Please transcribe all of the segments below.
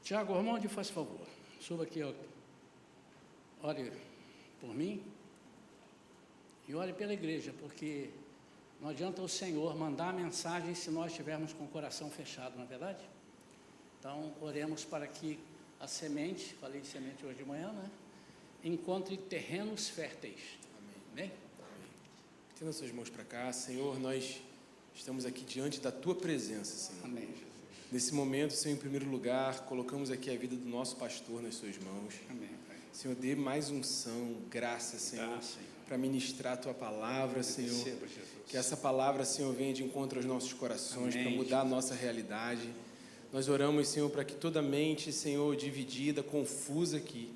Tiago Ormonde, faz favor, suba aqui, ore por mim e ore pela igreja, porque não adianta o Senhor mandar a mensagem se nós estivermos com o coração fechado, não é verdade? Então, oremos para que a semente, falei de semente hoje de manhã, né? Encontre terrenos férteis. Amém. Amém. Tendo as suas mãos para cá, Senhor, nós estamos aqui diante da Tua presença, Senhor. Amém, Jesus. Nesse momento, Senhor, em primeiro lugar, colocamos aqui a vida do nosso pastor nas Suas mãos. Amém, Pai. Senhor, dê mais unção, graça, Senhor, para ministrar a Tua palavra, Senhor. Receba, Jesus. Que essa palavra, Senhor, venha de encontro aos nossos corações, para mudar a nossa realidade. Nós oramos, Senhor, para que toda mente, Senhor, dividida, confusa aqui,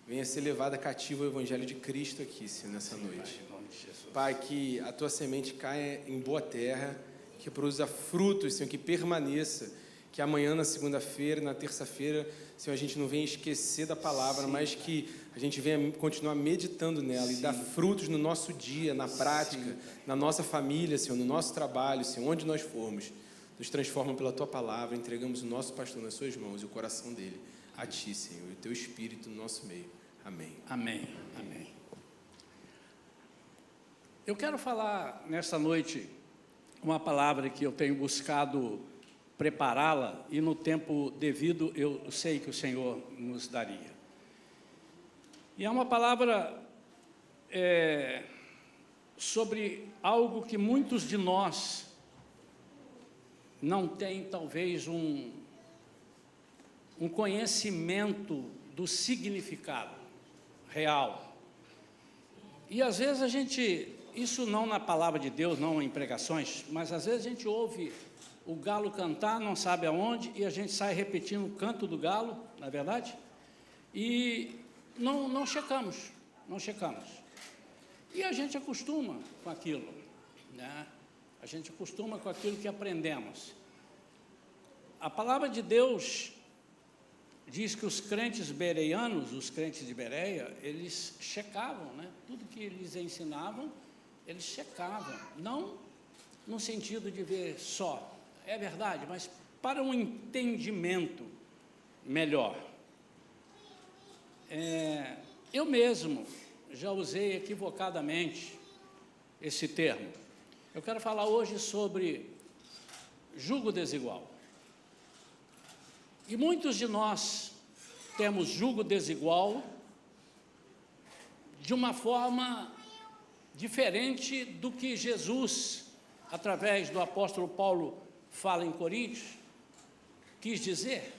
venha ser levada cativa ao Evangelho de Cristo aqui, Senhor, nessa noite. Pai, em nome de Jesus. Pai, que a Tua semente caia em boa terra, que produza frutos, Senhor, que permaneça, que amanhã, na segunda-feira, na terça-feira, Senhor, a gente não venha esquecer da palavra, mas que a gente venha continuar meditando nela e dar frutos no nosso dia, na prática, na nossa família, Senhor, no nosso trabalho, Senhor, onde nós formos. Nos transforma pela Tua palavra, entregamos o nosso pastor nas Suas mãos e o coração dele a Ti, Senhor, e o Teu Espírito no nosso meio. Amém. Amém. Amém. Eu quero falar nesta noite uma palavra que eu tenho buscado prepará-la e no tempo devido eu sei que o Senhor nos daria. E é uma palavra sobre algo que muitos de nós não têm, talvez, um conhecimento do significado real. E às vezes a gente, isso não na palavra de Deus, não em pregações, mas às vezes a gente ouve o galo cantar, não sabe aonde, e a gente sai repetindo o canto do galo, não é verdade? E não checamos. E a gente acostuma com aquilo, né? A gente acostuma com aquilo que aprendemos. A palavra de Deus diz que os crentes bereianos, os crentes de Bereia, eles checavam, né? Tudo que eles ensinavam, eles checavam. Não no sentido de ver só, é verdade, mas para um entendimento melhor. Eu mesmo já usei equivocadamente esse termo. Eu quero falar hoje sobre jugo desigual. E muitos de nós temos jugo desigual de uma forma diferente do que Jesus, através do apóstolo Paulo, fala em Coríntios, quis dizer.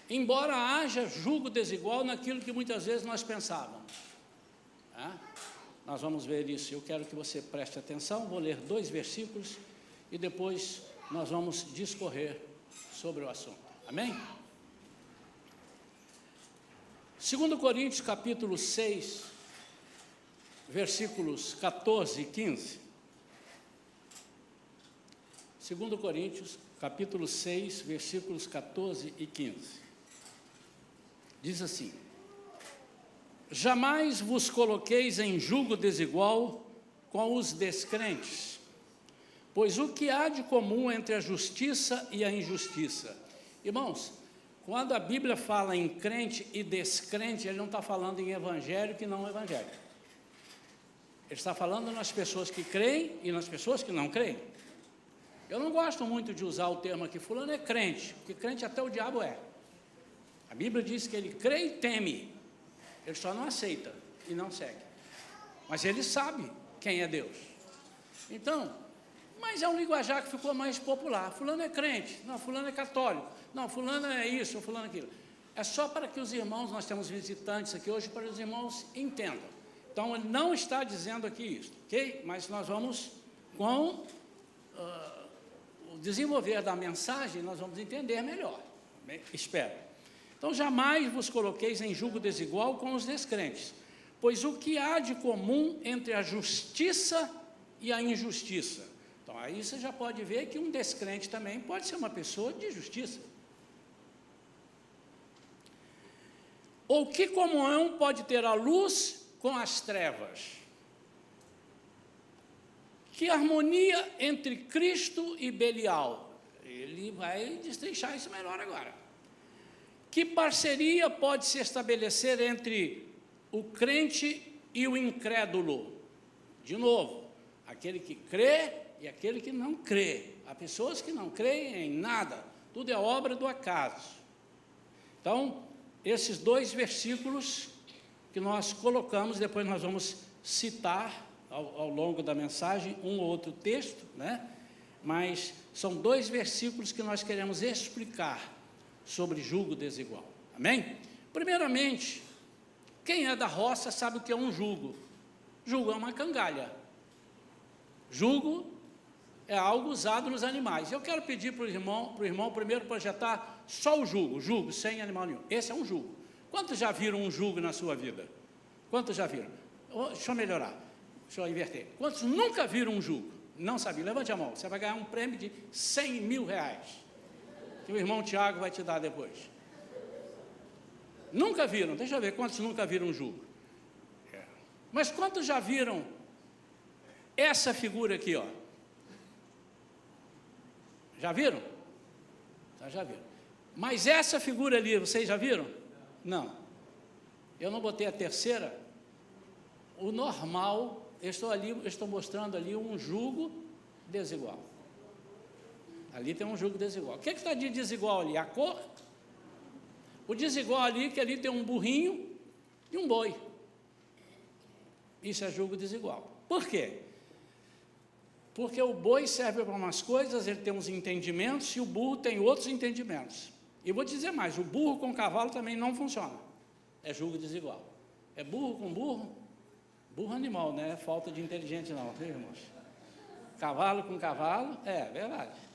Embora haja jugo desigual naquilo que muitas vezes nós pensávamos. Nós vamos ver isso. Eu quero que você preste atenção, vou ler 2 versículos e depois nós vamos discorrer sobre o assunto. Amém? 2 Coríntios, capítulo 6, versículos 14 e 15. 2 Coríntios, capítulo 6, versículos 14 e 15. Diz assim: jamais vos coloqueis em jugo desigual com os descrentes, pois o que há de comum entre a justiça e a injustiça? Irmãos, quando a Bíblia fala em crente e descrente, ele não está falando em evangélico e não evangélico. Ele está falando nas pessoas que creem e nas pessoas que não creem. Eu não gosto muito de usar o termo aqui, fulano é crente, porque crente até o diabo é. A Bíblia diz que ele crê e teme, ele só não aceita e não segue. Mas ele sabe quem é Deus. Então, mas é um linguajar que ficou mais popular. Fulano é crente, não, fulano é católico, não, fulano é isso, fulano é aquilo. É só para que os irmãos, nós temos visitantes aqui hoje, para que os irmãos entendam. Então, ele não está dizendo aqui isso, ok? Mas nós vamos, com o desenvolver da mensagem, nós vamos entender melhor. Espero. Então, jamais vos coloqueis em jugo desigual com os descrentes, pois o que há de comum entre a justiça e a injustiça? Então, aí você já pode ver que um descrente também pode ser uma pessoa de justiça. Ou que comunhão pode ter a luz com as trevas? Que harmonia entre Cristo e Belial? Ele vai destrinchar isso melhor agora. Que parceria pode se estabelecer entre o crente e o incrédulo? De novo, aquele que crê e aquele que não crê. Há pessoas que não creem em nada, tudo é obra do acaso. Então, esses 2 versículos que nós colocamos, depois nós vamos citar ao longo da mensagem um ou outro texto, né? Mas são 2 versículos que nós queremos explicar sobre jugo desigual. Amém? Primeiramente, quem é da roça sabe o que é um jugo. Jugo é uma cangalha. Jugo é algo usado nos animais. Eu quero pedir para o irmão primeiro projetar só o jugo, sem animal nenhum. Esse é um jugo. Quantos já viram um jugo na sua vida? Quantos já viram? Deixa eu melhorar, deixa eu inverter. Quantos nunca viram um jugo? Não sabia? Levante a mão, você vai ganhar um prêmio de 100 mil reais, que o irmão Tiago vai te dar depois. Nunca viram? Deixa eu ver quantos nunca viram um jugo. Mas quantos já viram essa figura aqui, ó? Já viram? Já viram. Mas essa figura ali, vocês já viram? Não. Eu não botei a terceira. O normal, eu estou mostrando ali um jugo desigual. Ali tem um jugo desigual. O que está de desigual ali? A cor? O desigual ali, que ali tem um burrinho e um boi. Isso é jugo desigual. Por quê? Porque o boi serve para umas coisas, ele tem uns entendimentos, e o burro tem outros entendimentos. E vou dizer mais, o burro com cavalo também não funciona. É jugo desigual. É burro com burro, burro animal, não é falta de inteligente não, viu, irmãos? Cavalo com cavalo, verdade.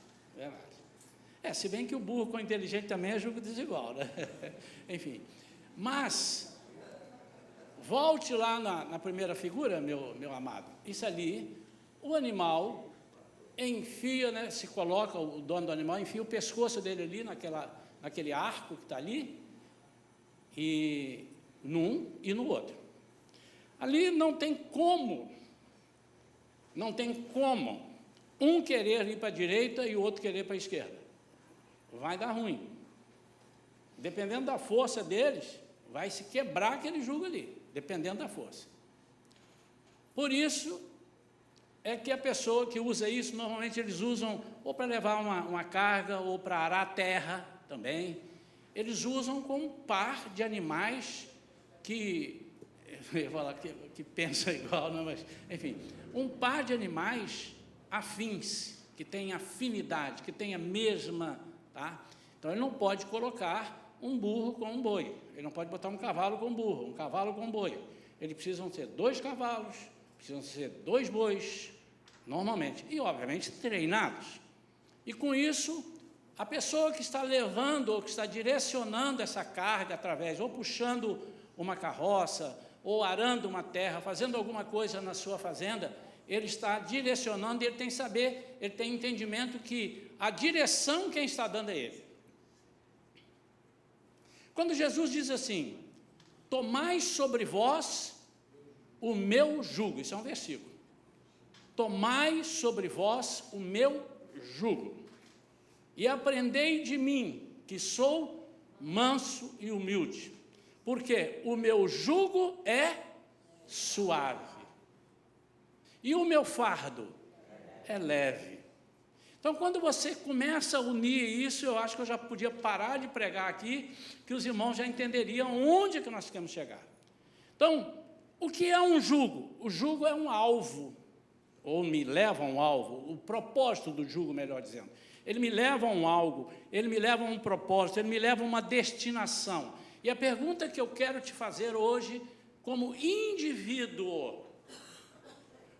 Se bem que o burro com inteligente também é jugo desigual, né? Enfim, mas, volte lá na primeira figura, meu amado. Isso ali, o animal enfia, né, se coloca, o dono do animal enfia o pescoço dele ali naquele arco que está ali, e num e no outro. Ali não tem como um querer ir para a direita e o outro querer para a esquerda. Vai dar ruim. Dependendo da força deles, vai se quebrar aquele jugo ali, dependendo da força. Por isso é que a pessoa que usa isso, normalmente eles usam ou para levar uma carga, ou para arar a terra também. Eles usam com um par de animais que, eu ia falar que pensa igual, não, mas, enfim, um par de animais afins, que tem afinidade, que tem a mesma, tá? Então, ele não pode colocar um burro com um boi, ele não pode botar um cavalo com um burro, um cavalo com um boi. Eles precisam ser 2 cavalos, precisam ser 2 bois, normalmente, e, obviamente, treinados. E, com isso, a pessoa que está levando ou que está direcionando essa carga através, ou puxando uma carroça, ou arando uma terra, fazendo alguma coisa na sua fazenda, ele está direcionando e ele tem que saber, ele tem entendimento que a direção quem está dando é ele. Quando Jesus diz assim, tomai sobre vós o meu jugo, isso é um versículo, tomai sobre vós o meu jugo, e aprendei de mim, que sou manso e humilde, porque o meu jugo é suave, e o meu fardo é leve. Então, quando você começa a unir isso, eu acho que eu já podia parar de pregar aqui, que os irmãos já entenderiam onde que nós queremos chegar. Então, o que é um jugo? O jugo é um alvo, ou me leva a um alvo, o propósito do jugo, melhor dizendo. Ele me leva a um algo, ele me leva a um propósito, ele me leva a uma destinação. E a pergunta que eu quero te fazer hoje, como indivíduo,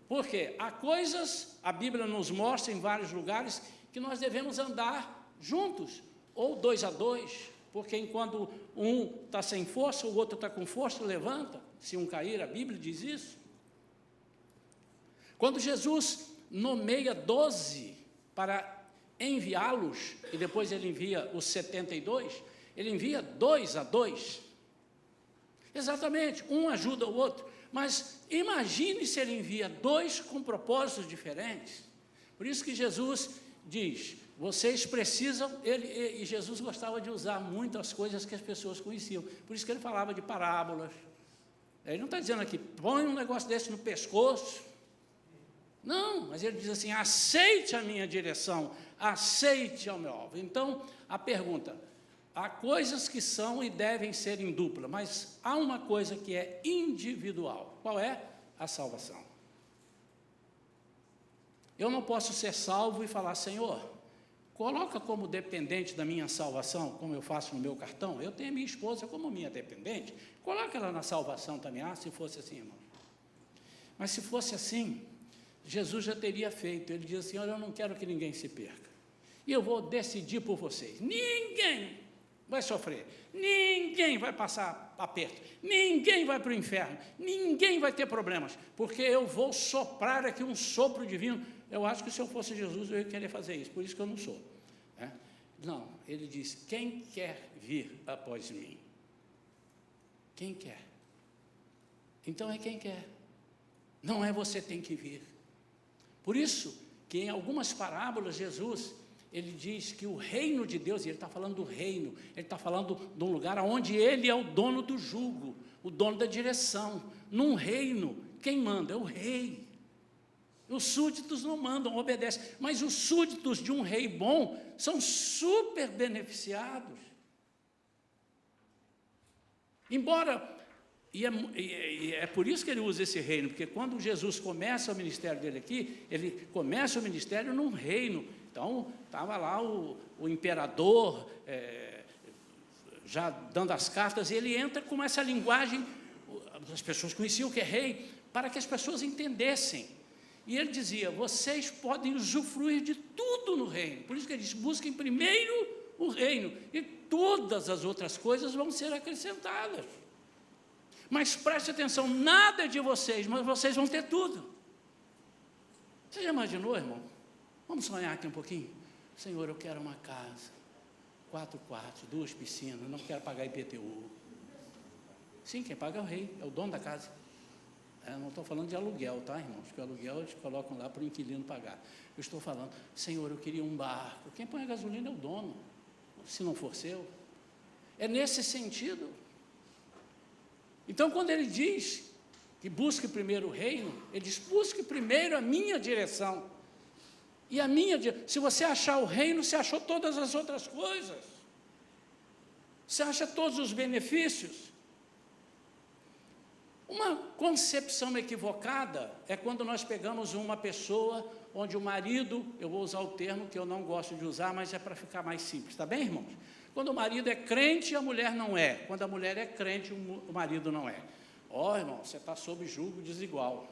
porque há coisas, a Bíblia nos mostra em vários lugares, que nós devemos andar juntos, ou 2 a 2, porque enquanto um está sem força, o outro está com força, levanta, se um cair, a Bíblia diz isso. Quando Jesus nomeia 12 para enviá-los, e depois ele envia os 72, ele envia 2 a 2, exatamente, um ajuda o outro, mas imagine se ele envia 2 com propósitos diferentes. Por isso que Jesus diz, vocês precisam, e Jesus gostava de usar muito as coisas que as pessoas conheciam, por isso que ele falava de parábolas. Ele não está dizendo aqui, põe um negócio desse no pescoço, não, mas ele diz assim, aceite a minha direção, aceite ao meu alvo. Então, a pergunta, há coisas que são e devem ser em dupla, mas há uma coisa que é individual, qual é? A salvação. Eu não posso ser salvo e falar, Senhor, coloca como dependente da minha salvação, como eu faço no meu cartão, eu tenho a minha esposa como minha dependente, coloca ela na salvação também, se fosse assim, irmão. Mas se fosse assim, Jesus já teria feito, ele diz assim, olha, eu não quero que ninguém se perca, e eu vou decidir por vocês, ninguém vai sofrer, ninguém vai passar aperto, ninguém vai para o inferno, ninguém vai ter problemas, porque eu vou soprar aqui um sopro divino. Eu acho que se eu fosse Jesus, eu ia querer fazer isso, por isso que eu não sou. Né? Não, ele diz, quem quer vir após mim? Quem quer? Então é quem quer, não é você tem que vir. Por isso que em algumas parábolas, Jesus, ele diz que o reino de Deus, e ele está falando do reino, ele está falando de um lugar onde ele é o dono do jugo, o dono da direção. Num reino, quem manda? É o rei. Os súditos não mandam, obedecem, mas os súditos de um rei bom são super beneficiados. Embora, e é por isso que ele usa esse reino, porque quando Jesus começa o ministério dele aqui, ele começa o ministério num reino. Então, estava lá o imperador, já dando as cartas, e ele entra com essa linguagem, as pessoas conheciam o que é rei, para que as pessoas entendessem. E ele dizia, vocês podem usufruir de tudo no reino. Por isso que ele diz, busquem primeiro o reino, e todas as outras coisas vão ser acrescentadas. Mas preste atenção, nada é de vocês, mas vocês vão ter tudo. Você já imaginou, irmão? Vamos sonhar aqui um pouquinho? Senhor, eu quero uma casa, 4 quartos, 2 piscinas, não quero pagar IPTU. Sim, quem paga é o rei, é o dono da casa. Não estou falando de aluguel, tá, irmãos? Porque o aluguel eles colocam lá para o inquilino pagar. Eu estou falando, Senhor, eu queria um barco. Quem põe a gasolina é o dono, se não for seu. É nesse sentido. Então, quando ele diz que busque primeiro o reino, ele diz, busque primeiro a minha direção. E a minha direção, se você achar o reino, você achou todas as outras coisas. Você acha todos os benefícios. Uma concepção equivocada é quando nós pegamos uma pessoa onde o marido, eu vou usar o termo que eu não gosto de usar, mas é para ficar mais simples, está bem, irmãos? Quando o marido é crente, a mulher não é. Quando a mulher é crente, o marido não é. Irmão, você está sob julgo desigual.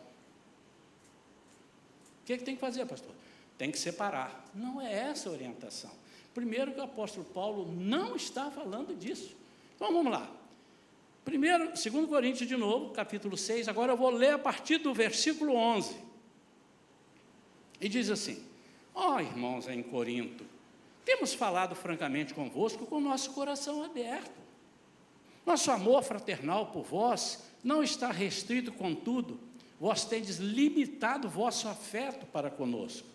O que tem que fazer, pastor? Tem que separar. Não é essa a orientação. Primeiro que o apóstolo Paulo não está falando disso. Então, vamos lá. 2 Coríntios de novo, capítulo 6, agora eu vou ler a partir do versículo 11. E diz assim, irmãos em Corinto, temos falado francamente convosco com o nosso coração aberto. Nosso amor fraternal por vós não está restrito, contudo, vós tendes limitado vosso afeto para conosco.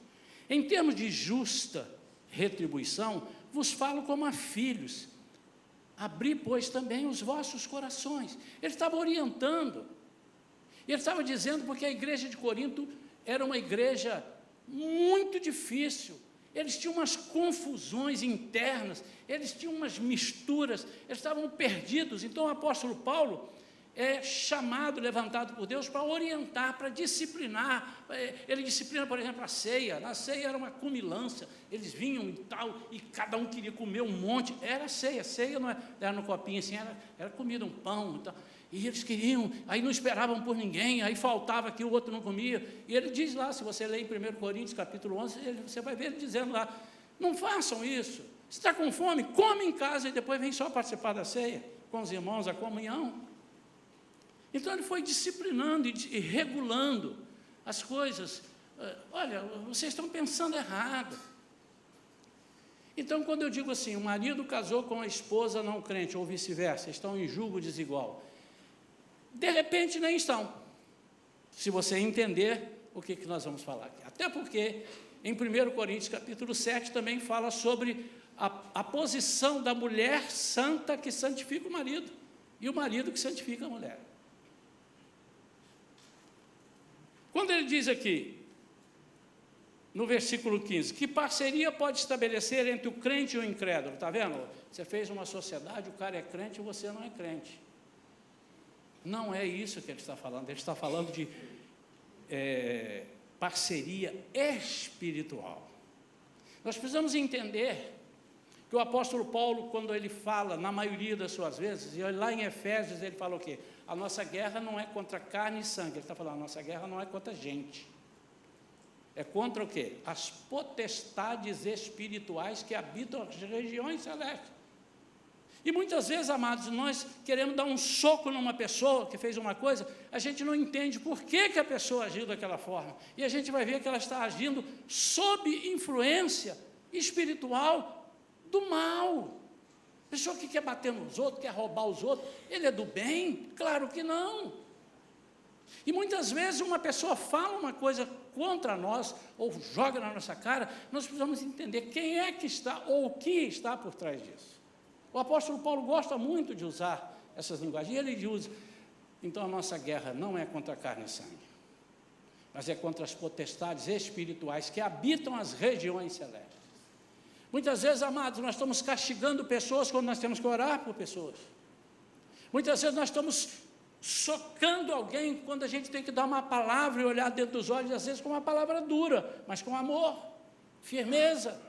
Em termos de justa retribuição, vos falo como a filhos. Abri, pois, também os vossos corações. Ele estava orientando. Ele estava dizendo porque a igreja de Corinto era uma igreja muito difícil. Eles tinham umas confusões internas, eles tinham umas misturas, eles estavam perdidos. Então, o apóstolo Paulo é chamado, levantado por Deus para orientar, para disciplinar. Ele disciplina, por exemplo, a ceia. Na ceia era uma comilança, eles vinham e tal, e cada um queria comer um monte. Era ceia, ceia não era no copinho assim, era comida, um pão e tal. E eles queriam, aí não esperavam por ninguém, aí faltava aqui, o outro não comia. E ele diz lá, se você ler em 1 Coríntios, capítulo 11, você vai ver ele dizendo lá, não façam isso. Se está com fome, come em casa e depois vem só participar da ceia, com os irmãos, a comunhão. Então, ele foi disciplinando e regulando as coisas. Olha, vocês estão pensando errado. Então, quando eu digo assim, o marido casou com a esposa não crente, ou vice-versa, estão em julgo desigual. De repente, nem estão. Se você entender o que nós vamos falar aqui. Até porque, em 1 Coríntios, capítulo 7, também fala sobre a posição da mulher santa que santifica o marido, e o marido que santifica a mulher. Quando ele diz aqui, no versículo 15, que parceria pode estabelecer entre o crente e o incrédulo? Está vendo? Você fez uma sociedade, o cara é crente e você não é crente. Não é isso que ele está falando. Ele está falando de parceria espiritual. Nós precisamos entender que o apóstolo Paulo, quando ele fala, na maioria das suas vezes, e lá em Efésios ele fala o quê? A nossa guerra não é contra carne e sangue. Ele está falando, a nossa guerra não é contra gente. É contra o quê? As potestades espirituais que habitam as regiões celestes. E muitas vezes, amados, nós queremos dar um soco numa pessoa que fez uma coisa, a gente não entende por que a pessoa agiu daquela forma. E a gente vai ver que ela está agindo sob influência espiritual do mal. Pessoa que quer bater nos outros, quer roubar os outros, ele é do bem? Claro que não. E muitas vezes uma pessoa fala uma coisa contra nós, ou joga na nossa cara, nós precisamos entender quem é que está, ou o que está por trás disso. O apóstolo Paulo gosta muito de usar essas linguagens, e ele diz, então a nossa guerra não é contra carne e sangue, mas é contra as potestades espirituais que habitam as regiões celestes. Muitas vezes, amados, nós estamos castigando pessoas quando nós temos que orar por pessoas. Muitas vezes nós estamos socando alguém quando a gente tem que dar uma palavra e olhar dentro dos olhos, às vezes com uma palavra dura, mas com amor, firmeza.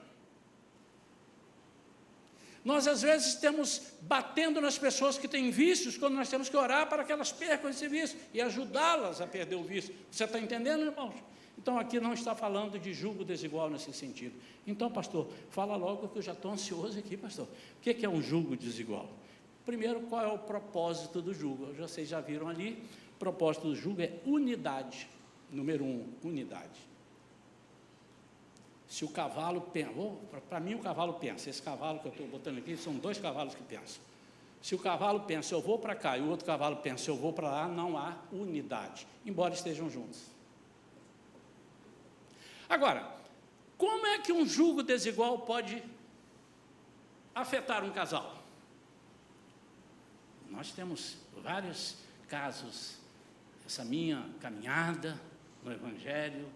Nós às vezes estamos batendo nas pessoas que têm vícios, quando nós temos que orar para que elas percam esse vício e ajudá-las a perder o vício. Você está entendendo, irmãos? Então aqui não está falando de julgo desigual nesse sentido. Então, pastor, fala logo que eu já estou ansioso aqui, pastor. O que é um julgo desigual? Primeiro, qual é o propósito do julgo? Vocês já viram ali, o propósito do julgo é unidade. Número 1, unidade. Se o cavalo pensa, para mim o cavalo pensa, esse cavalo que eu estou botando aqui, são 2 cavalos que pensam. Se o cavalo pensa, eu vou para cá, e o outro cavalo pensa, eu vou para lá, não há unidade, embora estejam juntos. Agora, como é que um julgo desigual pode afetar um casal? Nós temos vários casos, essa minha caminhada no Evangelho,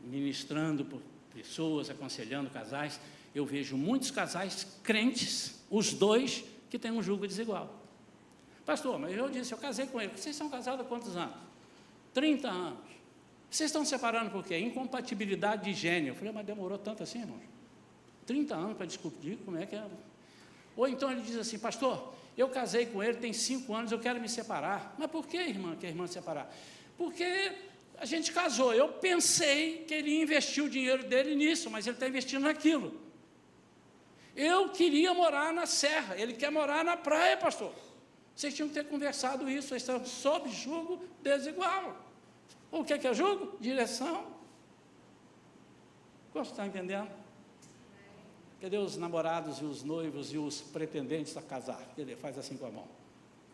ministrando por pessoas, aconselhando casais, eu vejo muitos casais crentes, os dois, que têm um julgo desigual. Pastor, mas eu disse, eu casei com ele. Vocês são casados há quantos anos? 30 anos. Vocês estão separando por quê? Incompatibilidade de gênio. Eu falei, mas demorou tanto assim, irmão? 30 anos para descobrir como é que é. Ou então ele diz assim, pastor, eu casei com ele, tem 5 anos, eu quero me separar. Mas por que, irmã, que a irmã se separar? Porque a gente casou, eu pensei que ele ia investir o dinheiro dele nisso, mas ele está investindo naquilo. Eu queria morar na serra, ele quer morar na praia, pastor. Vocês tinham que ter conversado isso, vocês estão sob julgo desigual. O que é julgo? Direção. Você está entendendo? Cadê os namorados e os noivos e os pretendentes a casar? Cadê? Faz assim com a mão.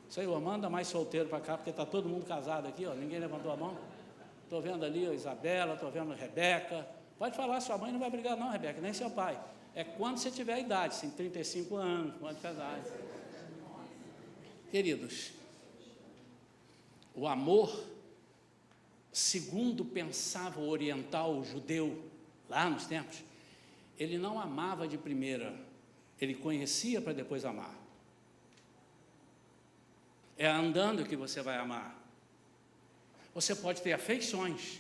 Isso aí, manda mais solteiro para cá, porque está todo mundo casado aqui, ó, ninguém levantou a mão. Estou vendo ali a Isabela, estou vendo a Rebeca. Pode falar, sua mãe não vai brigar não, Rebeca, nem seu pai. É quando você tiver a idade, tem 35 anos, pode casar. Queridos, o amor, segundo pensava o oriental, o judeu, lá nos tempos, ele não amava de primeira, ele conhecia para depois amar. É andando que você vai amar. Você pode ter afeições.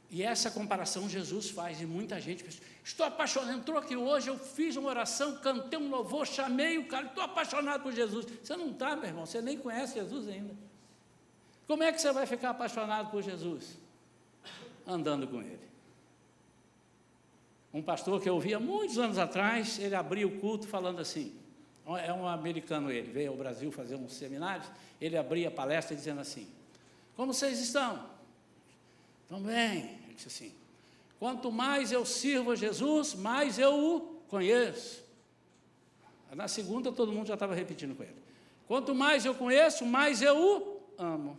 E essa comparação Jesus faz, e muita gente pensa, estou apaixonado, entrou aqui hoje, eu fiz uma oração, cantei um louvor, chamei o cara, estou apaixonado por Jesus. Você não está, meu irmão, você nem conhece Jesus ainda. Como é que você vai ficar apaixonado por Jesus? Andando com Ele. Um pastor que eu ouvia muitos anos atrás, ele abria o culto falando assim, é um americano ele, veio ao Brasil fazer uns seminários, ele abria a palestra dizendo assim, como vocês estão? Estão bem. Ele disse assim, quanto mais eu sirvo a Jesus, mais eu o conheço. Na segunda todo mundo já estava repetindo com ele. Quanto mais eu conheço, mais eu o amo.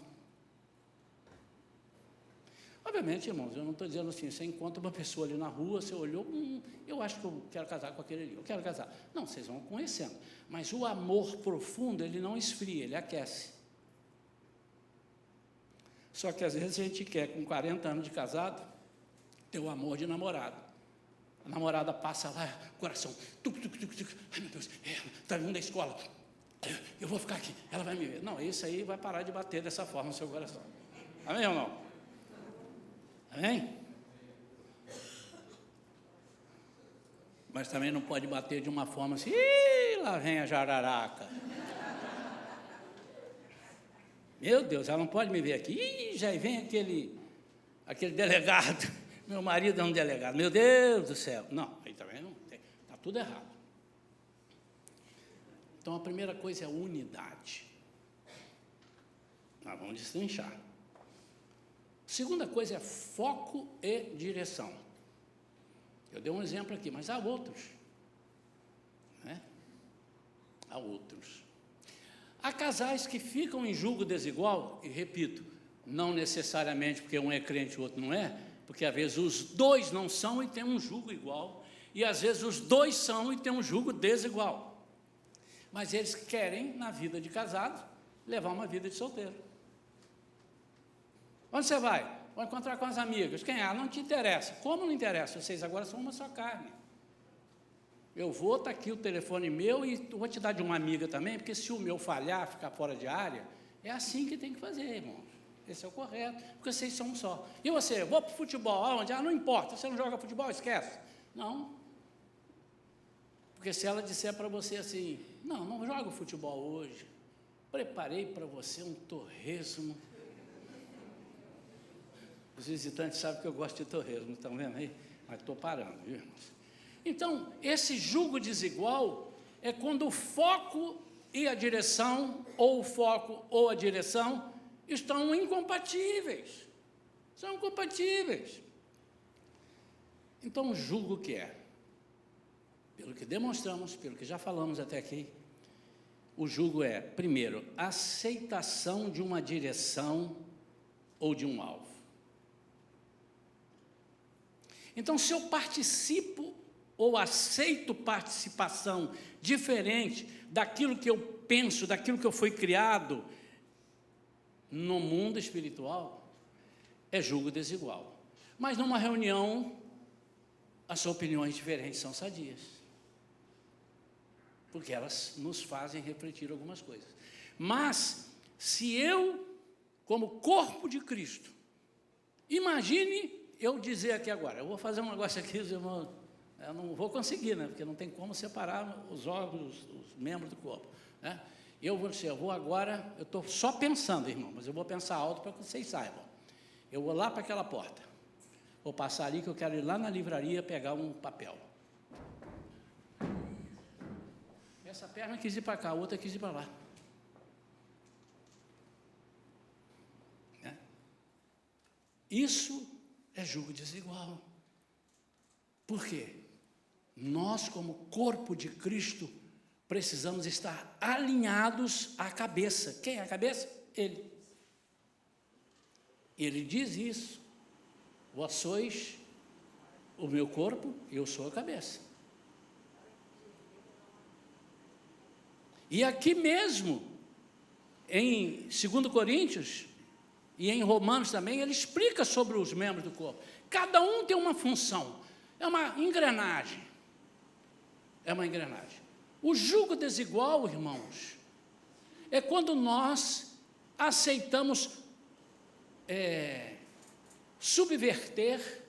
Obviamente, irmãos, eu não estou dizendo assim, você encontra uma pessoa ali na rua, você olhou, eu acho que eu quero casar com aquele ali, eu quero casar. Não, vocês vão conhecendo. Mas o amor profundo, ele não esfria, ele aquece. Só que às vezes a gente quer, com 40 anos de casado, ter o amor de namorado. A namorada passa lá, coração, ai meu Deus, está vindo da escola, eu vou ficar aqui, ela vai me ver. Não, isso aí vai parar de bater dessa forma no seu coração. Amém ou não? Amém? Mas também não pode bater de uma forma assim, lá vem a jararaca. Meu Deus, ela não pode me ver aqui, já vem aquele delegado, meu marido é um delegado, meu Deus do céu. Não, aí também não tem, está tudo errado. Então a primeira coisa é a unidade. Nós vamos destrinchar. Segunda coisa é foco e direção. Eu dei um exemplo aqui, mas há outros. Né? Há outros. Há casais que ficam em julgo desigual, e repito, não necessariamente porque um é crente e o outro não é, porque às vezes os dois não são e tem um julgo igual, e às vezes os dois são e tem um julgo desigual. Mas eles querem, na vida de casado, levar uma vida de solteiro. Onde você vai? Vou encontrar com as amigas. Quem é? Não te interessa. Como não interessa? Vocês agora são uma só carne. Eu vou, está aqui o telefone meu e vou te dar de uma amiga também, porque se o meu falhar, ficar fora de área, é assim que tem que fazer, irmão. Esse é o correto, porque vocês são um só. E você? Vou para o futebol, aonde? Não importa, você não joga futebol, esquece. Não. Porque se ela disser para você assim, não joga futebol hoje, preparei para você um torresmo. Os visitantes sabem que eu gosto de torresmo, estão vendo aí? Mas estou parando, viu, irmãos? Então, esse julgo desigual é quando o foco e a direção, ou o foco ou a direção, estão incompatíveis. São incompatíveis. Então, julgo o que é? Pelo que demonstramos, pelo que já falamos até aqui, o julgo é, primeiro, aceitação de uma direção ou de um alvo. Então, se eu participo ou aceito participação diferente daquilo que eu penso, daquilo que eu fui criado no mundo espiritual, é julgo desigual. Mas numa reunião, as opiniões diferentes são sadias, porque elas nos fazem refletir algumas coisas. Mas, se eu, como corpo de Cristo, imagine eu dizer aqui agora, eu vou fazer um negócio aqui, os irmãos, eu não vou conseguir, né? Porque não tem como separar os órgãos, os membros do corpo, né? Eu vou agora, eu estou só pensando, irmão, mas eu vou pensar alto para que vocês saibam. Eu vou lá para aquela porta, vou passar ali que eu quero ir lá na livraria pegar um papel. Essa perna quis ir para cá, a outra quis ir para lá. Né? Isso é julgo desigual. Por quê? Nós, como corpo de Cristo, precisamos estar alinhados à cabeça. Quem é a cabeça? Ele. Ele diz isso. Vós sois o meu corpo, eu sou a cabeça. E aqui mesmo, em 2 Coríntios, e em Romanos também, ele explica sobre os membros do corpo. Cada um tem uma função, é uma engrenagem. É uma engrenagem. O julgo desigual, irmãos, é quando nós aceitamos subverter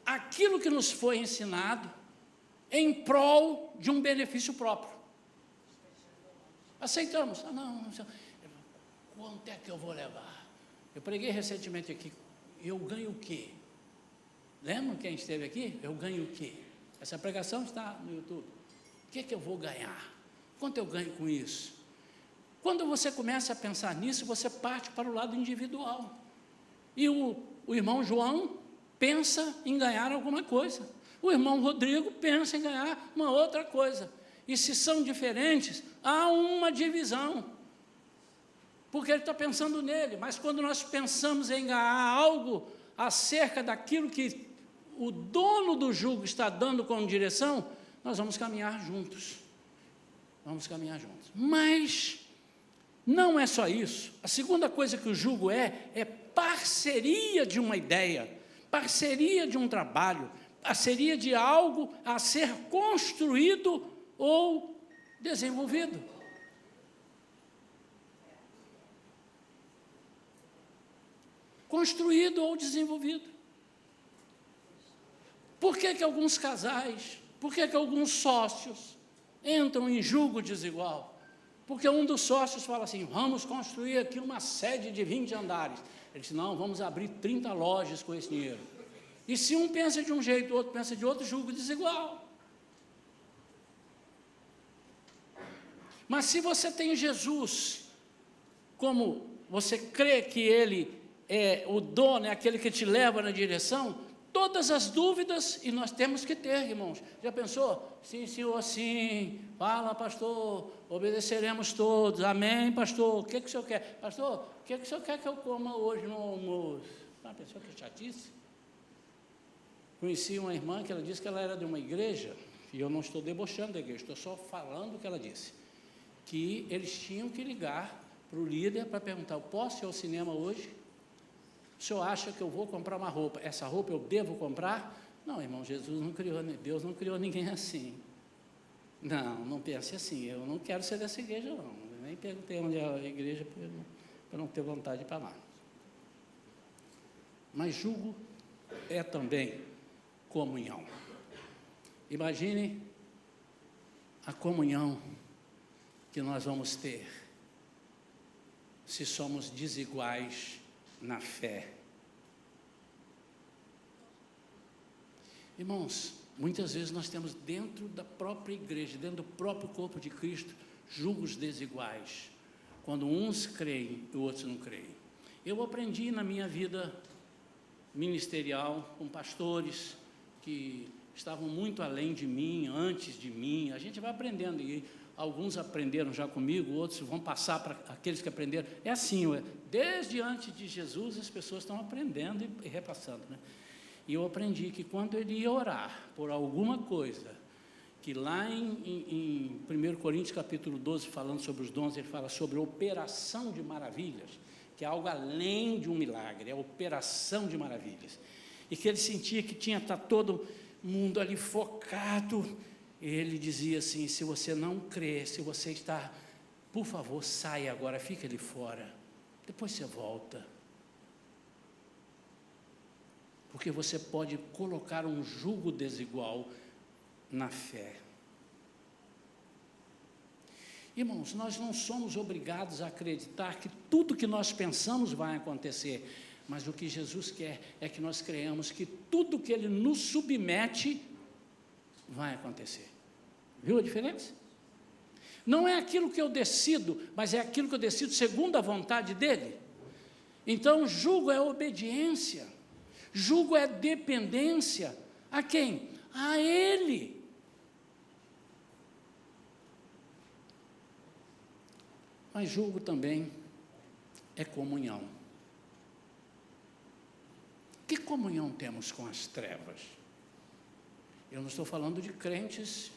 aquilo que nos foi ensinado em prol de um benefício próprio. Aceitamos. Quanto é que eu vou levar? Eu preguei recentemente aqui, eu ganho o quê? Lembra quem esteve aqui? Eu ganho o quê? Essa pregação está no YouTube. O que eu vou ganhar? Quanto eu ganho com isso? Quando você começa a pensar nisso, você parte para o lado individual. E o irmão João pensa em ganhar alguma coisa. O irmão Rodrigo pensa em ganhar uma outra coisa. E se são diferentes, há uma divisão. Porque ele está pensando nele, mas quando nós pensamos em ganhar algo, acerca daquilo que o dono do jugo está dando como direção, nós vamos caminhar juntos. Vamos caminhar juntos. Mas não é só isso. A segunda coisa que o jugo é parceria de uma ideia, parceria de um trabalho, parceria de algo a ser construído ou desenvolvido. Construído ou desenvolvido. Por que alguns casais, por que alguns sócios entram em jugo desigual? Porque um dos sócios fala assim, vamos construir aqui uma sede de 20 andares. Ele diz, não, vamos abrir 30 lojas com esse dinheiro. E se um pensa de um jeito, o outro pensa de outro, jugo desigual. Mas se você tem Jesus, como você crê que Ele é o dono, é aquele que te leva na direção, todas as dúvidas, e nós temos que ter, irmãos. Já pensou? Sim, senhor, sim. Fala, pastor, obedeceremos todos. Amém, pastor. O que o senhor quer? Pastor, o que o senhor quer que eu coma hoje no almoço? Ah, pensou que chatice? Conheci uma irmã que ela disse que ela era de uma igreja, e eu não estou debochando da igreja, estou só falando o que ela disse, que eles tinham que ligar para o líder para perguntar, eu posso ir ao cinema hoje? O senhor acha que eu vou comprar uma roupa? Essa roupa eu devo comprar? Não, irmão, Jesus não criou, Deus não criou ninguém assim. Não pense assim, eu não quero ser dessa igreja, não. Eu nem perguntei onde é a igreja para não ter vontade de ir para lá. Mas jugo é também comunhão. Imagine a comunhão que nós vamos ter se somos desiguais na fé. Irmãos, muitas vezes nós temos dentro da própria igreja, dentro do próprio corpo de Cristo, julgos desiguais, quando uns creem e outros não creem. Eu aprendi na minha vida ministerial com pastores que estavam muito além de mim, antes de mim, a gente vai aprendendo, e alguns aprenderam já comigo, outros vão passar para aqueles que aprenderam, é assim, desde antes de Jesus as pessoas estão aprendendo e repassando, né? E eu aprendi que quando ele ia orar por alguma coisa, que lá em 1 Coríntios capítulo 12, falando sobre os dons, ele fala sobre operação de maravilhas, que é algo além de um milagre, é operação de maravilhas, e que ele sentia que tinha que estar todo mundo ali focado. Ele dizia assim, se você não crê, se você está, por favor, saia agora, fica ali fora, depois você volta, porque você pode colocar um jugo desigual na fé. Irmãos, nós não somos obrigados a acreditar que tudo que nós pensamos vai acontecer, mas o que Jesus quer é que nós creiamos que tudo que Ele nos submete vai acontecer. Viu a diferença? Não é aquilo que eu decido, mas é aquilo que eu decido segundo a vontade dEle. Então, jugo é obediência, jugo é dependência. A quem? A Ele. Mas jugo também é comunhão. Que comunhão temos com as trevas? Eu não estou falando de crentes,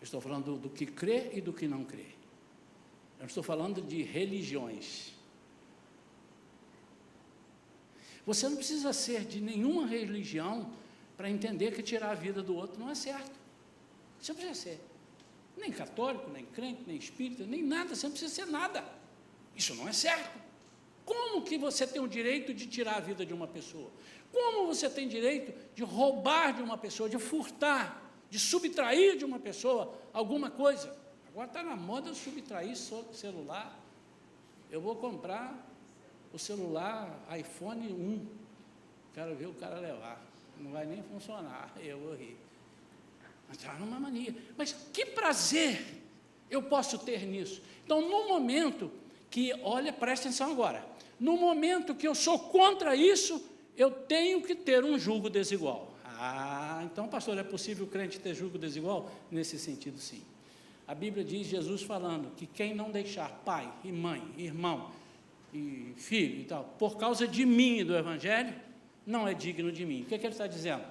eu estou falando do que crê e do que não crê. Eu não estou falando de religiões. Você não precisa ser de nenhuma religião para entender que tirar a vida do outro não é certo. Você não precisa ser nem católico, nem crente, nem espírita, nem nada, você não precisa ser nada. Isso não é certo. Como que você tem o direito de tirar a vida de uma pessoa? Como você tem direito de roubar de uma pessoa, de furtar, de subtrair de uma pessoa alguma coisa? Agora está na moda subtrair celular. Eu vou comprar o celular iPhone 1, quero ver o cara levar, não vai nem funcionar, eu vou rir. Está numa mania. Mas que prazer eu posso ter nisso? Então, no momento que, olha, presta atenção agora, no momento que eu sou contra isso, eu tenho que ter um jugo desigual. Então, pastor, é possível o crente ter jugo desigual? Nesse sentido, sim. A Bíblia diz, Jesus falando, que quem não deixar pai e mãe, irmão e filho e tal, por causa de mim e do Evangelho, não é digno de mim. O que ele está dizendo?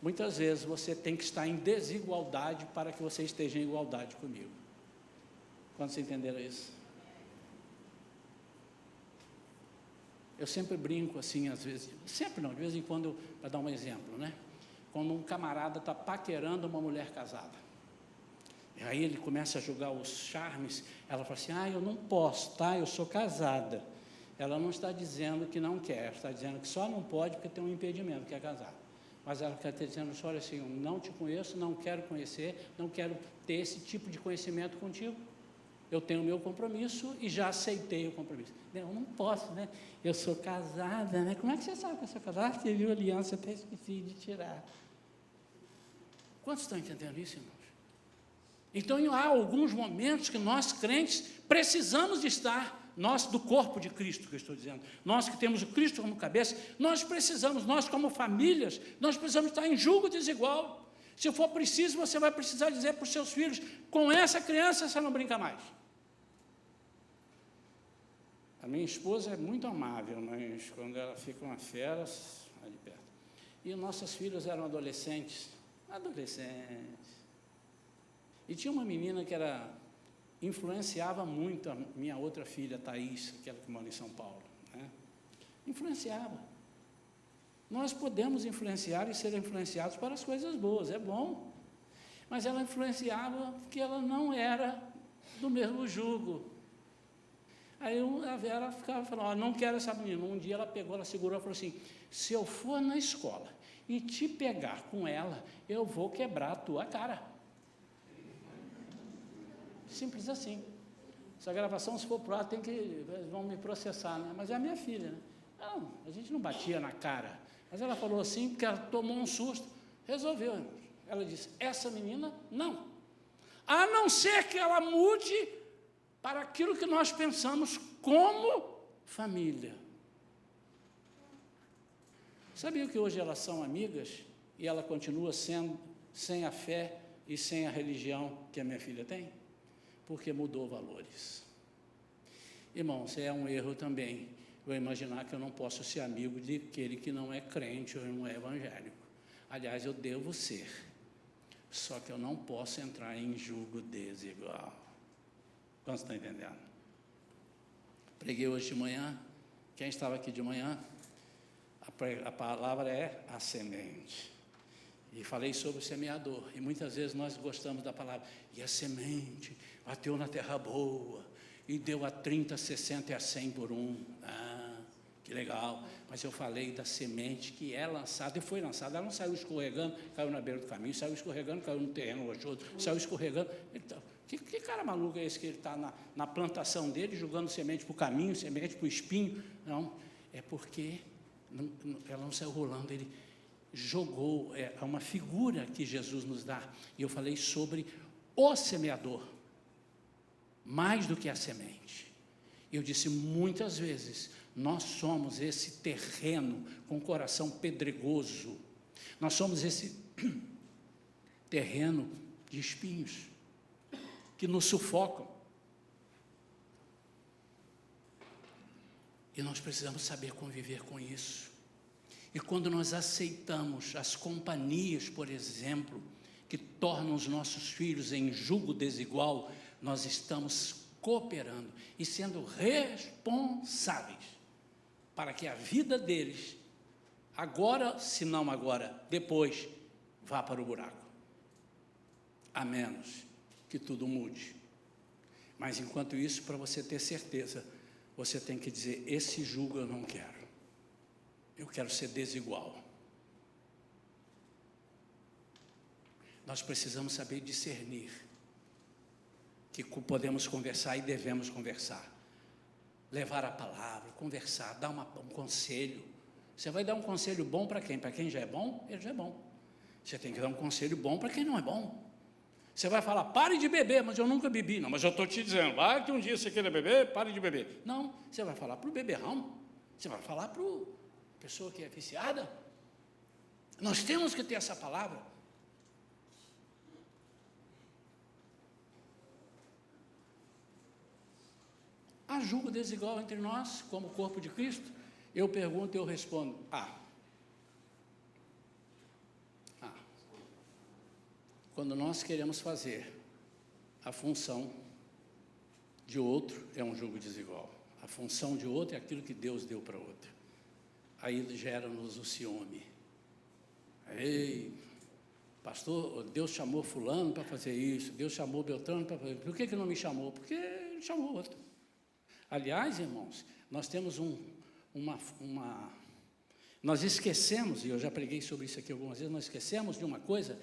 Muitas vezes você tem que estar em desigualdade para que você esteja em igualdade comigo. Quando você entenderam isso? Eu sempre brinco assim, às vezes, sempre não, de vez em quando, para dar um exemplo, né? Quando um camarada está paquerando uma mulher casada, e aí ele começa a julgar os charmes, ela fala assim, eu não posso, tá? Eu sou casada. Ela não está dizendo que não quer, está dizendo que só não pode porque tem um impedimento, que é casar. Mas ela está dizendo, olha assim, eu não te conheço, não quero conhecer, não quero ter esse tipo de conhecimento contigo. Eu tenho o meu compromisso e já aceitei o compromisso. Eu não posso, né? Eu sou casada, né? Como é que você sabe que eu sou casada? Você viu a aliança, eu até esqueci de tirar. Quantos estão entendendo isso, irmãos? Então, há alguns momentos que nós, crentes, precisamos de estar, nós do corpo de Cristo, que eu estou dizendo, nós que temos o Cristo como cabeça, nós precisamos, nós como famílias, nós precisamos estar em julgo desigual. Se for preciso, você vai precisar dizer para os seus filhos, com essa criança você não brinca mais. A minha esposa é muito amável, mas quando ela fica uma fera, ali perto. E nossas filhas eram adolescentes. E tinha uma menina que influenciava muito a minha outra filha, Thaís, aquela que mora em São Paulo, né? Influenciava. Nós podemos influenciar e ser influenciados para as coisas boas, é bom. Mas ela influenciava porque ela não era do mesmo jugo. Aí a Vera ficava falando, não quero essa menina. Um dia ela pegou, ela segurou e falou assim, se eu for na escola e te pegar com ela, eu vou quebrar a tua cara. Simples assim. Essa gravação, se for pro ar, eles vão me processar, né? Mas é a minha filha, né? Não, a gente não batia na cara. Mas ela falou assim, porque ela tomou um susto, resolveu. Ela disse, essa menina, não. A não ser que ela mude para aquilo que nós pensamos como família. Sabia que hoje elas são amigas e ela continua sendo sem a fé e sem a religião que a minha filha tem? Porque mudou valores. Irmãos, é um erro também eu imaginar que eu não posso ser amigo de aquele que não é crente ou não é evangélico. Aliás, eu devo ser, só que eu não posso entrar em julgo desigual. Quantos estão entendendo? Preguei hoje de manhã, quem estava aqui de manhã? A palavra é a semente. E falei sobre o semeador, e muitas vezes nós gostamos da palavra, e a semente bateu na terra boa, e deu a 30, 60 e a 100 por um. Que legal, mas eu falei da semente que é lançada, e foi lançada, ela não saiu escorregando, caiu na beira do caminho, saiu escorregando, caiu no terreno rochoso, saiu escorregando. Que cara maluco é esse que ele está na plantação dele, jogando semente para o caminho, semente para o espinho? Não, é porque ela não saiu rolando, ele jogou, é uma figura que Jesus nos dá, e eu falei sobre o semeador, mais do que a semente. Eu disse muitas vezes, nós somos esse terreno com coração pedregoso, nós somos esse terreno de espinhos, que nos sufocam, e nós precisamos saber conviver com isso. E quando nós aceitamos as companhias, por exemplo, que tornam os nossos filhos em julgo desigual, nós estamos cooperando e sendo responsáveis para que a vida deles, agora, se não agora, depois, vá para o buraco. A menos que tudo mude. Mas enquanto isso, para você ter certeza, você tem que dizer, esse julgo eu não quero. Eu quero ser desigual. Nós precisamos saber discernir que podemos conversar e devemos conversar. Levar a palavra, conversar, dar um conselho. Você vai dar um conselho bom para quem? Para quem já é bom? Ele já é bom. Você tem que dar um conselho bom para quem não é bom. Você vai falar, pare de beber, mas eu nunca bebi. Não, mas eu estou te dizendo, vai que um dia você queira beber, pare de beber. Não, você vai falar para o beberrão, você vai falar para a pessoa que é viciada. Nós temos que ter essa palavra. Há julgo desigual entre nós, como corpo de Cristo? Eu pergunto e eu respondo, quando nós queremos fazer a função de outro, é um jugo desigual. A função de outro é aquilo que Deus deu para outro. Aí gera-nos o ciúme. Ei, pastor, Deus chamou fulano para fazer isso, Deus chamou Beltrano para fazer isso. Por que não me chamou? Porque ele chamou outro. Aliás, irmãos, nós temos nós esquecemos, e eu já preguei sobre isso aqui algumas vezes, nós esquecemos de uma coisa: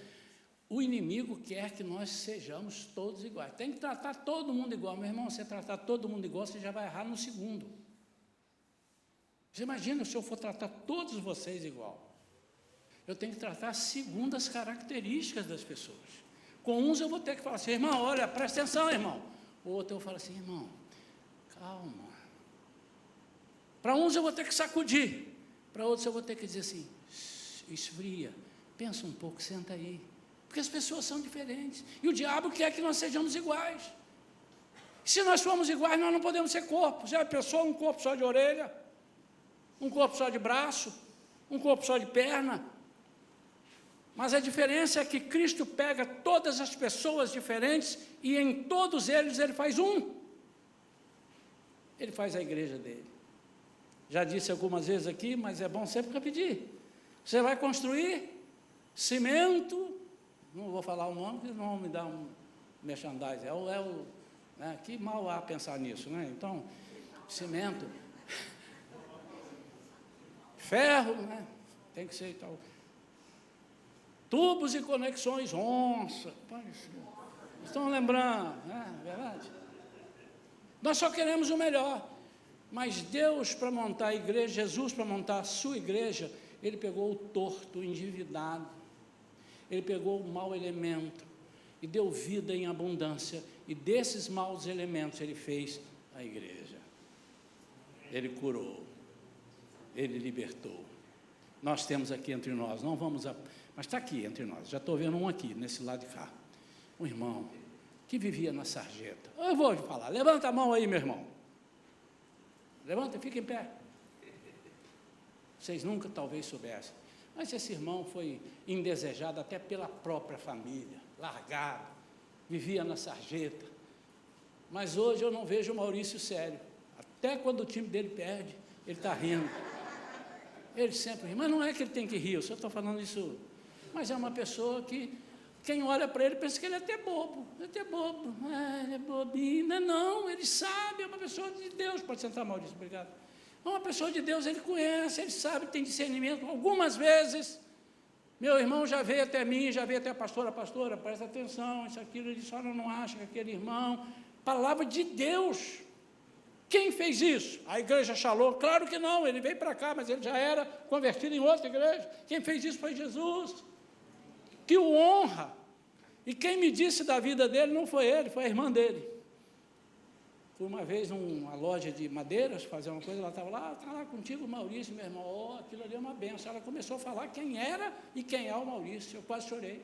o inimigo quer que nós sejamos todos iguais. Tem que tratar todo mundo igual. Meu irmão, você tratar todo mundo igual, você já vai errar no segundo. Você imagina se eu for tratar todos vocês igual. Eu tenho que tratar segundo as características das pessoas. Com uns eu vou ter que falar assim: irmão, olha, presta atenção, irmão. O outro eu falo assim: irmão, calma. Para uns eu vou ter que sacudir. Para outros eu vou ter que dizer assim: esfria, pensa um pouco, senta aí. Porque as pessoas são diferentes. E o diabo quer que nós sejamos iguais. Se nós formos iguais, nós não podemos ser corpo. Já pensou um corpo só de orelha? Um corpo só de braço? Um corpo só de perna? Mas a diferença é que Cristo pega todas as pessoas diferentes e em todos eles ele faz um. Ele faz a igreja dele. Já disse algumas vezes aqui, mas é bom sempre repetir. Você vai construir cimento, não vou falar o nome, porque não me dá um merchandising. Né, que mal há pensar nisso, né? Então, cimento, ferro, né? Tem que ser e tal. Tubos e conexões, onça. Estão lembrando, né? Verdade? Nós só queremos o melhor. Mas Deus, para montar a igreja, Jesus, para montar a sua igreja, ele pegou o torto, o endividado, ele pegou o mau elemento e deu vida em abundância, e desses maus elementos ele fez a igreja. Ele curou, ele libertou. Nós temos aqui entre nós, não vamos mas está aqui entre nós, já estou vendo um aqui, nesse lado de cá, um irmão que vivia na sarjeta. Eu vou te falar, levanta a mão aí, meu irmão. Levanta, fica em pé. Vocês nunca talvez soubessem, mas esse irmão foi indesejado até pela própria família, largado, vivia na sarjeta. Mas hoje eu não vejo o Maurício sério. Até quando o time dele perde, ele está rindo. Ele sempre ri, mas não é que ele tem que rir, eu só estou falando isso. Mas é uma pessoa que, quem olha para ele, pensa que ele é até bobo. Ele é bobinho. Não, ele sabe, é uma pessoa de Deus. Pode sentar, Maurício, obrigado. É uma pessoa de Deus, ele conhece, ele sabe, tem discernimento. Algumas vezes, meu irmão já veio até mim, já veio até a pastora, presta atenção, isso, aquilo, ele só não acha que aquele irmão, palavra de Deus. Quem fez isso? A igreja Shalom? Claro que não, ele veio para cá, mas ele já era convertido em outra igreja. Quem fez isso foi Jesus, que o honra. E quem me disse da vida dele não foi ele, foi a irmã dele. Fui uma vez numa loja de madeiras, fazer uma coisa, ela estava lá, está lá contigo o Maurício, meu irmão, aquilo ali é uma benção. Ela começou a falar quem era e quem é o Maurício, eu quase chorei.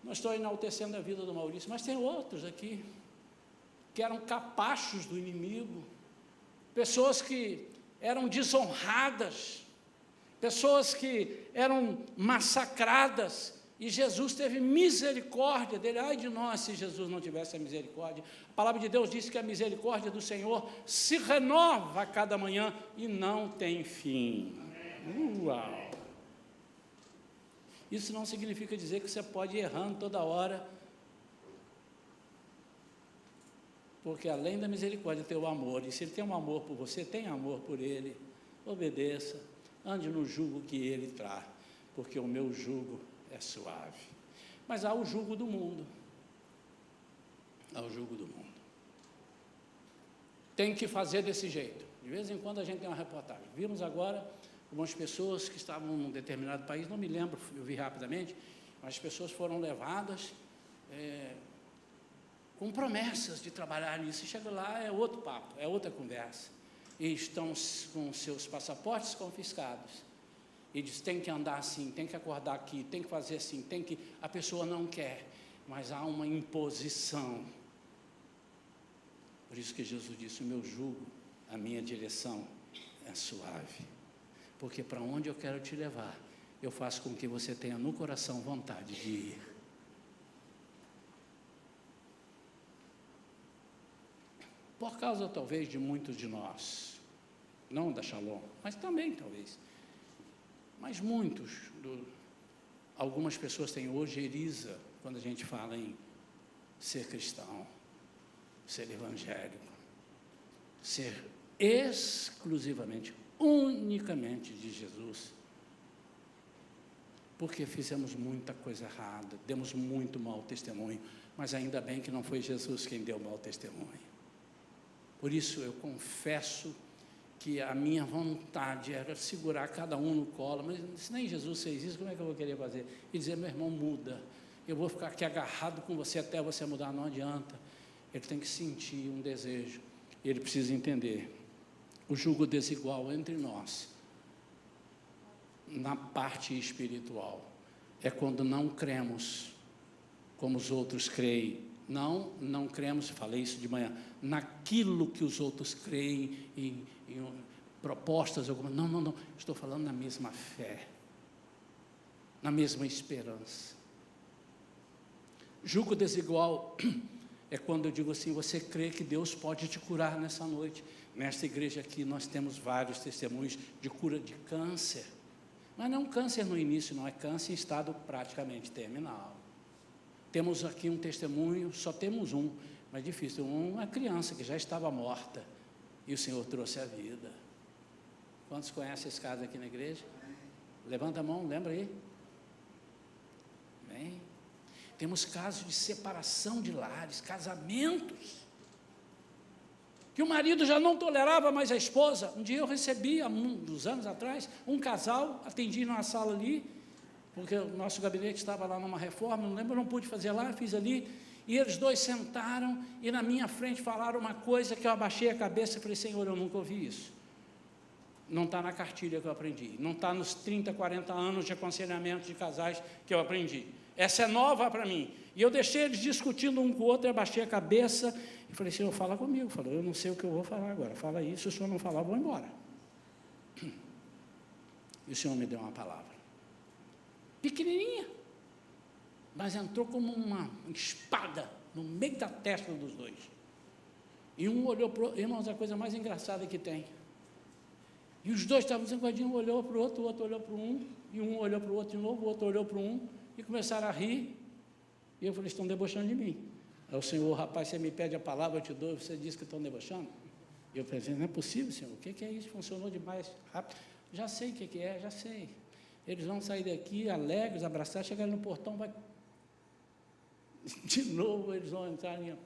Não estou enaltecendo a vida do Maurício, mas tem outros aqui, que eram capachos do inimigo, pessoas que eram desonradas, pessoas que eram massacradas, e Jesus teve misericórdia dele. Ai de nós se Jesus não tivesse a misericórdia. A palavra de Deus diz que a misericórdia do Senhor se renova a cada manhã e não tem fim. Uau! Isso não significa dizer que você pode ir errando toda hora, porque além da misericórdia tem o amor, e se ele tem um amor por você, tem amor por ele. Obedeça, ande no jugo que ele traz, porque o meu jugo é suave. Mas há o jugo do mundo. Há o jugo do mundo. Tem que fazer desse jeito. De vez em quando a gente tem uma reportagem. Vimos agora algumas pessoas que estavam num determinado país, não me lembro, eu vi rapidamente, mas as pessoas foram levadas com promessas de trabalhar nisso. E chega lá, é outro papo, é outra conversa. E estão com seus passaportes confiscados. E diz, tem que andar assim, tem que acordar aqui, tem que fazer assim, tem que... A pessoa não quer, mas há uma imposição. Por isso que Jesus disse, o meu jugo, a minha direção é suave. Porque para onde eu quero te levar, eu faço com que você tenha no coração vontade de ir. por causa talvez de muitos de nós, não da Shalom, mas também talvez, mas algumas pessoas têm ojeriza quando a gente fala em ser cristão, ser evangélico, ser exclusivamente, unicamente de Jesus, porque fizemos muita coisa errada, demos muito mau testemunho, mas ainda bem que não foi Jesus quem deu mau testemunho. Por isso eu confesso que a minha vontade era segurar cada um no colo, mas se nem Jesus fez isso, como é que eu vou querer fazer? E dizer, meu irmão, muda, eu vou ficar aqui agarrado com você até você mudar, não adianta. Ele tem que sentir um desejo, e ele precisa entender o jugo desigual entre nós, na parte espiritual, é quando não cremos como os outros creem, não cremos, falei isso de manhã, naquilo que os outros creem, em propostas, não, estou falando na mesma fé, na mesma esperança. Jugo desigual é quando eu digo assim, você crê que Deus pode te curar nessa noite. Nesta igreja aqui nós temos vários testemunhos de cura de câncer, mas não câncer no início, não, é câncer em estado praticamente terminal. Temos aqui um testemunho, só temos um, mas difícil, uma criança que já estava morta, e o Senhor trouxe a vida. Quantos conhecem esse caso aqui na igreja? Levanta a mão, lembra aí? Bem, temos casos de separação de lares, casamentos, que o marido já não tolerava mais a esposa. Um dia eu recebi, há uns anos atrás, um casal, atendi numa sala ali, porque o nosso gabinete estava lá numa reforma, não lembro, eu não pude fazer lá, fiz ali, e eles dois sentaram, e na minha frente falaram uma coisa que eu abaixei a cabeça e falei, Senhor, eu nunca ouvi isso. Não está na cartilha que eu aprendi, não está nos 30, 40 anos de aconselhamento de casais que eu aprendi. Essa é nova para mim. E eu deixei eles discutindo um com o outro, eu abaixei a cabeça e falei, Senhor, fala comigo. Falou, eu não sei o que eu vou falar agora, fala isso, se o Senhor não falar, eu vou embora. E o Senhor me deu uma palavra, pequenininha, mas entrou como uma espada no meio da testa dos dois. E um olhou para o outro, irmãos, a coisa mais engraçada que tem. E os dois estavam sentadinhos, um olhou para o outro olhou para um, e um olhou para o outro de novo, o outro olhou para um, e começaram a rir. E eu falei, estão debochando de mim. Aí o Senhor, rapaz, você me pede a palavra, eu te dou, você diz que estão debochando? E eu pensei, não é possível, Senhor, o que é isso? Funcionou demais rápido. Já sei o que é, já sei. Eles vão sair daqui alegres, abraçar, chegar no portão, vai... De novo eles vão entrar em...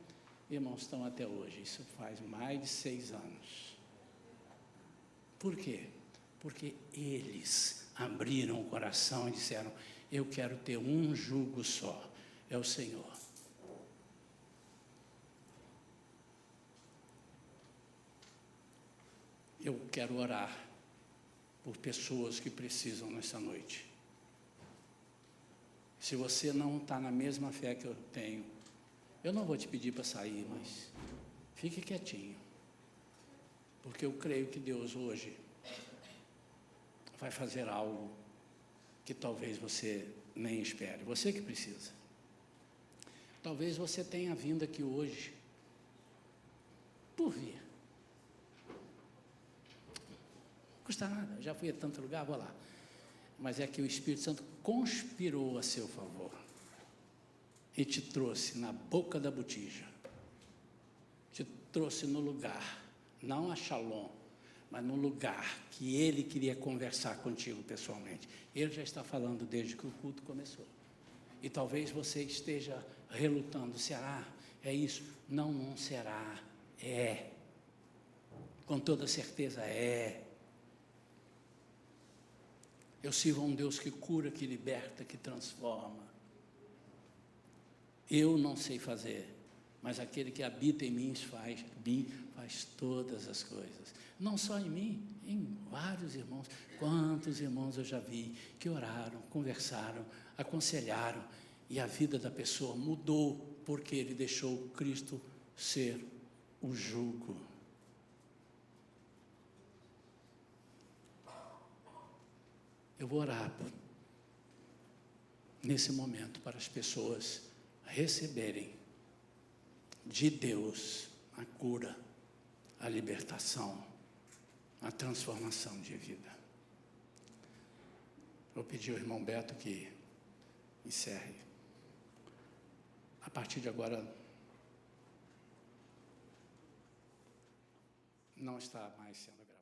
Irmãos, estão até hoje, isso faz mais de 6 anos. Por quê? Porque eles abriram o coração e disseram, eu quero ter um jugo só, é o Senhor. Eu quero orar por pessoas que precisam nessa noite. Se você não está na mesma fé que eu tenho, eu não vou te pedir para sair, mas fique quietinho, porque eu creio que Deus hoje vai fazer algo que talvez você nem espere, você que precisa. Talvez você tenha vindo aqui hoje por vir. Não custa nada, já fui a tanto lugar, vou lá. Mas é que o Espírito Santo conspirou a seu favor e te trouxe na boca da botija, te trouxe no lugar, não a Shalom, mas no lugar que Ele queria conversar contigo pessoalmente. Ele já está falando desde que o culto começou. E talvez você esteja relutando, será? É isso? Não, não será, é. Com toda certeza é. Eu sirvo a um Deus que cura, que liberta, que transforma. Eu não sei fazer, mas aquele que habita em mim faz todas as coisas. Não só em mim, em vários irmãos. Quantos irmãos eu já vi que oraram, conversaram, aconselharam, e a vida da pessoa mudou, porque ele deixou Cristo ser o jugo. Eu vou orar nesse momento para as pessoas receberem de Deus a cura a libertação, a transformação de vida. Vou pedir ao irmão Beto que encerre. A partir de agora, não está mais sendo gravado.